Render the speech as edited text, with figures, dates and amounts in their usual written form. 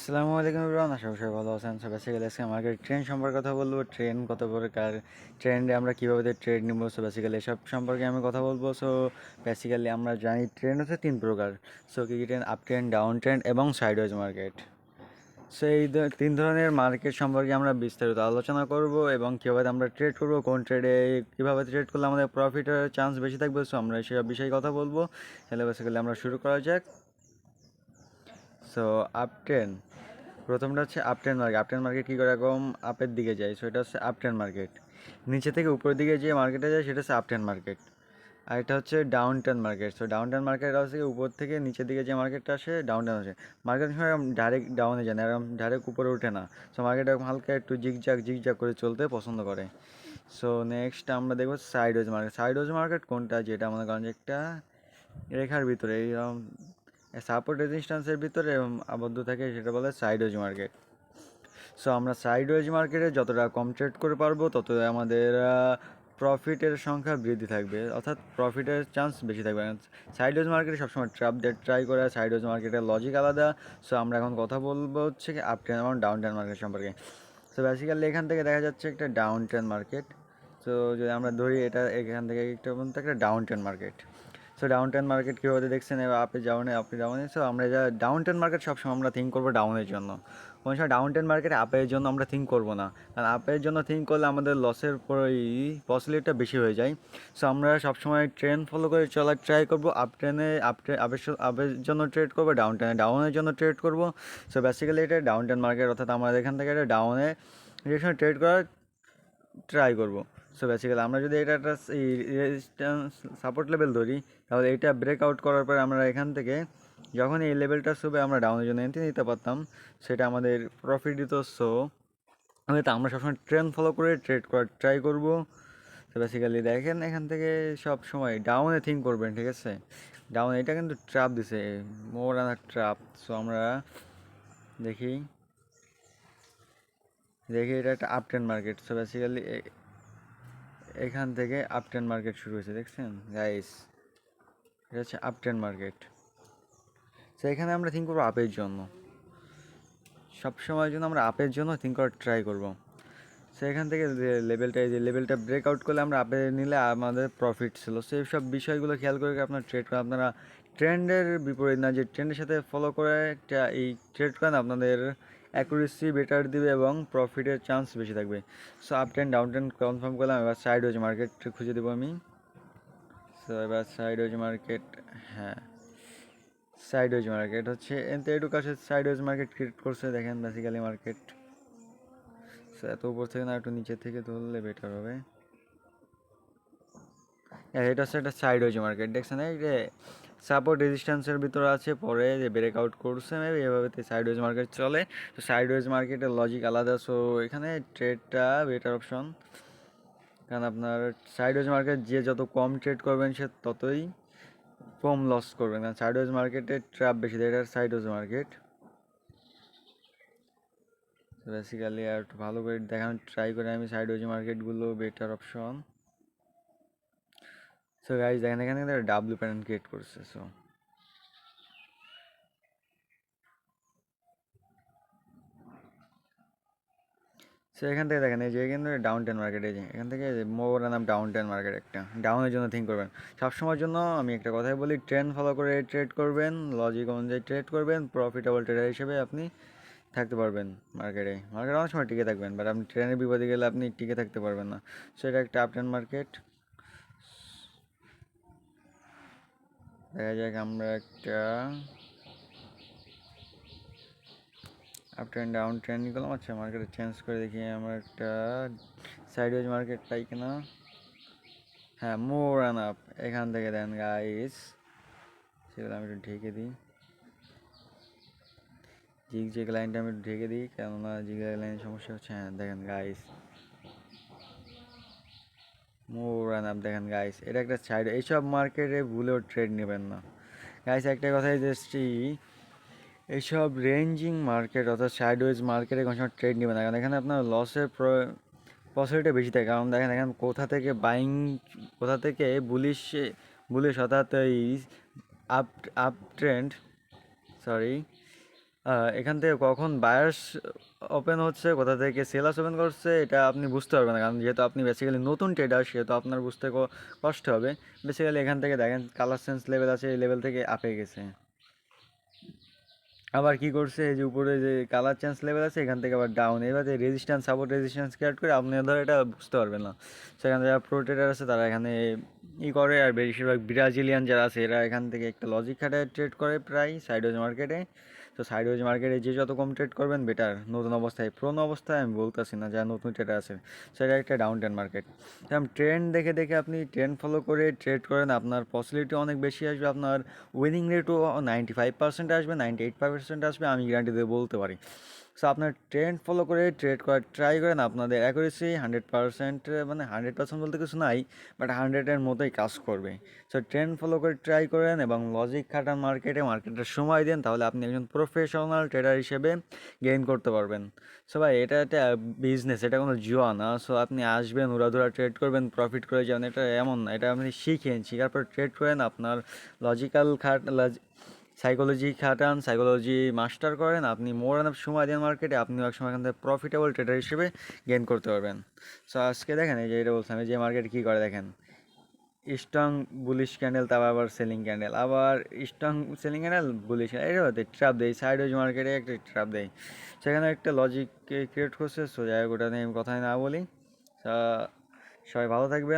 আসসালামু আলাইকুম এভরিওয়ান, আশা করি সবাই ভালো আছেন। সো বেসিক্যালি আজকে আমাকে ট্রেন সম্পর্কে কথা বলবো। ট্রেন কত প্রকার, ট্রেন্ডে আমরা কীভাবে ট্রেড নিব, সো বেসিক্যালি এসব সম্পর্কে আমি কথা বলবো। সো বেসিক্যালি আমরা জানি ট্রেন হচ্ছে তিন প্রকার। সো কী কী trend? Up trend, down trend এবং সাইডওয়েজ মার্কেট। সো এই তিন ধরনের মার্কেট সম্পর্কে আমরা বিস্তারিত আলোচনা করব এবং কীভাবে আমরা ট্রেড করব, কোন ট্রেডে কীভাবে ট্রেড করলে আমাদের প্রফিটের চান্স বেশি থাকবে। সো আমরা সেসব বিষয়ে কথা বলবো। তাহলে বেসিক্যালি আমরা শুরু করা যাক। সো আপ ট্রেন্ড, প্রথমটা হচ্ছে আপট্রেন্ড মার্কেট। আপট্রেন্ড মার্কেট কী করে? এরকম আপের দিকে যায়, সো এটা হচ্ছে আপট্রেন্ড মার্কেট। নিচে থেকে উপরের দিকে যে মার্কেটে যায় সেটা হচ্ছে আপট্রেন্ড মার্কেট। আর এটা হচ্ছে down trend market. So down trend market হচ্ছে উপর থেকে নিচের দিকে যে মার্কেটটা আসে ডাউন ট্রেন্ড আসে। মার্কেট সময় ডাইরেক্ট ডাউনে যায় না, এরকম ডাইরেক্ট উপরে ওঠে না। সো মার্কেট এরকম হালকা একটু জিগজাগ করে চলতে পছন্দ করে। সো নেক্সট আমরা দেখবো সাইডওয়েজ মার্কেট। সাইডওয়েজ মার্কেট কোনটা? যেটা মনে করেন যে একটা রেখার ভিতরে এইরকম সাপোর্ট রেজিস্ট্যান্সের ভিতরে আবদ্ধ থাকে, সেটা বলে সাইডওয়েজ মার্কেট। সো আমরা সাইডওয়েজ মার্কেটে যতটা কম ট্রেড করে পারবো ততই আমাদের প্রফিটের সংখ্যা বৃদ্ধি থাকবে, অর্থাৎ প্রফিটের চান্স বেশি থাকবে। সাইডওয়েজ মার্কেটে সবসময় ট্র্যাপ দিয়ে ট্রাই করা, সাইডওয়েজ মার্কেটের লজিক আলাদা। সো আমরা এখন কথা বলবো হচ্ছে কি আপ ট্রেন্ড এবং ডাউন ট্রেন্ড মার্কেট সম্পর্কে। সো বেসিক্যালি এখান থেকে দেখা যাচ্ছে একটা ডাউন ট্রেন্ড মার্কেট। সো যদি আমরা ধরি এটা এখান থেকে একটা down trend market. So down trend market কীভাবে দেখছেন, এবার আপে ডাউনে আপনি ডাউনে। সো আমরা যা ডাউন ট্রেন্ড মার্কেট সবসময় আমরা থিঙ্ক করবো ডাউনের জন্য। কোনো সময় ডাউন ট্রেন্ড মার্কেটে আপের জন্য আমরা থিঙ্ক করবো না, কারণ আপের জন্য থিঙ্ক করলে আমাদের লসের পসিবিলিটিটা বেশি হয়ে যায়। সো আমরা সবসময় ট্রেন্ড ফলো করে চলার ট্রাই করবো। আপ ট্রেনে আপের জন্য ট্রেড করবো, ডাউন ট্রেনে ডাউনের জন্য ট্রেড করবো। সো বেসিক্যালি এটা ডাউন ট্রেন্ড মার্কেট, অর্থাৎ আমরা এখান থেকে এটা ডাউনে ডিরেকশনে ট্রেড করার ট্রাই করবো। সো বেসিক্যালি আমরা যদি এটা একটা রেজিস্ট্যান্স সাপোর্ট লেভেল ধরি, তাহলে এটা ব্রেক আউট করার পরে আমরা এখান থেকে যখন এই লেভেলটা শুবে আমরা ডাউনের জন্য এন্ট্রি নিতে পারতাম, সেটা আমাদের প্রফিট দিত। সো হয়তো আমরা সবসময় ট্রেন্ড ফলো করে ট্রেড করার ট্রাই করবো। তো বেসিক্যালি দেখেন এখান থেকে সব সময় ডাউনে থিঙ্ক করবেন, ঠিক আছে? ডাউন এটা কিন্তু ট্রাপ দিছে, মোর আনার ট্রাপ। সো আমরা দেখি দেখি এটা একটা up trend market. So basically এখান থেকে আপ ট্রেন্ড মার্কেট শুরু হয়েছে, দেখছেন গাইস? এটা হচ্ছে আপ ট্রেন্ড মার্কেট। সো এখানে আমরা থিঙ্ক করবো আপের জন্য, সবসময়ের জন্য আমরা আপের জন্য থিঙ্ক করার ট্রাই করবো। সো এখান থেকে লেভেলটা, এই যে লেভেলটা ব্রেক আউট করলে আমরা আপে নিলে আমাদের প্রফিট ছিল। সো এই সব বিষয়গুলো খেয়াল করে আপনার ট্রেড করেন। আপনারা ট্রেন্ডের বিপরীত না, যে ট্রেন্ডের সাথে ফলো করে এই ট্রেড করেন, আপনাদের অ্যাকুরেসি বেটার দিবে এবং প্রফিটের চান্স বেশি থাকবে। So up trend down trend confirm করলাম। এবার সাইডওয়েজ মার্কেট খুঁজে দেবো আমি। সো এবার সাইডওয়েজ মার্কেট, হ্যাঁ সাইডওয়েজ মার্কেট হচ্ছে এতে একটু কাছে সাইডওয়েজ মার্কেট ক্রিয়েট করছে, দেখেন বেসিক্যালি মার্কেট। সো এত উপর থেকে না, একটু নিচে থেকে ধরলে বেটার হবে। এটা হচ্ছে একটা সাইডওয়েজ মার্কেট, দেখছেন এই যে সাপোর্ট রেজিস্ট্যান্সের ভিতরে আছে, পরে যে ব্রেক আউট করছে মেবি, এভাবে সাইডওয়েজ মার্কেট চলে। তো সাইডওয়েজ মার্কেটের লজিক আলাদা। সো এখানে ট্রেডটা বেটার অপশন, কারণ আপনার সাইডওয়েজ মার্কেট যে যত কম ট্রেড করবেন সে ততই কম লস করবেন, কারণ সাইডওয়েজ মার্কেটে ট্র্যাপ বেশি দেয়। এটা সাইডওয়েজ মার্কেট বেসিক্যালি আর একটু ভালো করে দেখানো ট্রাই করে আমি সাইডওয়েজ মার্কেটগুলো বেটার অপশন। সো গাইজ দেখেন এখানে ডাব্লিউ প্যাটার্ন ক্রিয়েট করছে। সো এখান থেকে দেখেন এই যে কিন্তু ডাউন টেন মার্কেট, এই যে এখান থেকে মোর নাম ডাউন টেন মার্কেট, একটা ডাউনের জন্য থিঙ্ক করবেন সবসময়ের জন্য। আমি একটা কথাই বলি, ট্রেন্ড ফলো করে ট্রেড করবেন, লজিক অনুযায়ী ট্রেড করবেন, প্রফিটেবল ট্রেডার হিসেবে আপনি থাকতে পারবেন মার্কেটে। অনেক সময় টিকে থাকবেন, বাট আপনি ট্রেনের বিপদে গেলে আপনি টিকে থাকতে পারবেন না। সো এটা একটা আপ ট্রেন্ড মার্কেট। দেখা যাক আমরা একটা আপ ট্রেন্ড ডাউন ট্রেন্ড করলাম। আচ্ছা মার্কেটে চেঞ্জ করে দেখি আমরা একটা সাইডওয়েজ মার্কেট পাই কিনা। হ্যাঁ, মোর অ্যান আপ, এখান থেকে দেন গাইস। সেগুলো আমি একটু ঢেকে দিই, জিগ লাইনটা আমি একটু ঢেকে দিই, কেননা জিগ লাইনের সমস্যা হচ্ছে। হ্যাঁ দেখেন গাইস, মোর অ্যান আপ দেখেন গাইস, এটা একটা সাইড। এইসব মার্কেটে ভুলেও ট্রেড নেবেন না গাইস। একটা কথাই যাচ্ছি, এইসব রেঞ্জিং মার্কেট অর্থাৎ সাইডওয়েজ মার্কেটে কোনো সময় ট্রেড নেবেন না, কারণ এখানে আপনার লসের পসিবিলিটি বেশি থাকে। কারণ দেখেন এখানে কোথা থেকে বাইং, কোথা থেকে বুলিশ বুলিশ অর্থাৎ এই আপ আপ ট্রেন্ড, সরি এখান থেকে কখন বায়ার্স ওপেন হচ্ছে, কোথা থেকে সেলার্স ওপেন করছে, এটা আপনি বুঝতে পারবেন না, কারণ যেহেতু আপনি বেসিক্যালি নতুন ট্রেডার, সেহেতু আপনার বুঝতে কষ্ট হবে। বেসিক্যালি এখান থেকে দেখেন কালার সেন্স লেভেল আছে, এই লেভেল থেকে আপে গেছে। আবার কি করছে, এই যে উপরে যে কালার চেঞ্জ লেভেল আছে, এখান থেকে আবার ডাউন, এবার যে রেজিস্ট্যান্স সাপোর্ট রেজিস্ট্যান্স ক্রিয়েট করে আপনি ধর এটা বুঝতে পারবেন না। সেখানে যারা প্রো ট্রেডার আছে তারা এখানে করে, আর বেশিরভাগ ব্রাজিলিয়ান যারা আছে এরা এখান থেকে একটা লজিক খাটায় ট্রেড করে প্রায় সাইডওয়েজ মার্কেটে। তো সাইডওয়েজ মার্কেটে যে যত কম ট্রেড করবেন বেটার। নতুন অবস্থায় পুরোনো অবস্থায় আমি বলতেছি না, যারা নতুন ট্রেডার আছে, সেটা একটা ডাউন ট্রেন মার্কেট। যেমন ট্রেন্ড দেখে দেখে আপনি ট্রেন্ড ফলো করে ট্রেড করেন, আপনার পসিবিলিটি অনেক বেশি আসবে, আপনার উইনিং রেটও 95% আসবে, 98% আসবে, আমি গ্যারান্টি দিয়ে বলতে পারি। সো আপনার ট্রেন্ড ফলো করে ট্রেড করার ট্রাই করেন, আপনাদের অ্যাকুরেসি 100%, মানে 100% বলতে কিছু নাই, বাট 100-এর মতোই কাজ করবে। সো ট্রেন্ড ফলো করে ট্রাই করেন এবং লজিক খাটান মার্কেটের সময় দেন, তাহলে আপনি একজন প্রফেশনাল ট্রেডার হিসেবে গেইন করতে পারবেন। সো ভাই এটা একটা বিজনেস, এটা কোনো জুয়া না। সো আপনি আসবেন উড়াধুরা ট্রেড করবেন, প্রফিট করে যাবেন, এটা এমন না। এটা আপনি শিখেন, শেখার পর ট্রেড করেন, আপনার লজিক্যাল সাইকোলজি খাটান, সাইকোলজি মাস্টার করেন, আপনি মোর অনেক সময় দেন মার্কেটে, আপনিও এক সময় এখান থেকে প্রফিটেবল ট্রেডার হিসেবে গেইন করতে পারবেন। সো আজকে দেখেন এই যে এটা বলছিলাম, এই যে মার্কেট কী করে দেখেন, স্ট্রং বুলিশ ক্যান্ডেল, তারপর আবার সেলিং ক্যান্ডেল, আবার স্ট্রং সেলিং ক্যান্ডেল, বুলিশ, এটা হতে ট্র্যাপ দেয়, সাইড ওয়েজ মার্কেটে একটা ট্র্যাপ দেয়, সেখানে একটা লজিক ক্রিয়েট করছে। সো যাই হোক, ওটা নিয়ে আমি কথাই না বলি। সবাই ভালো থাকবেন।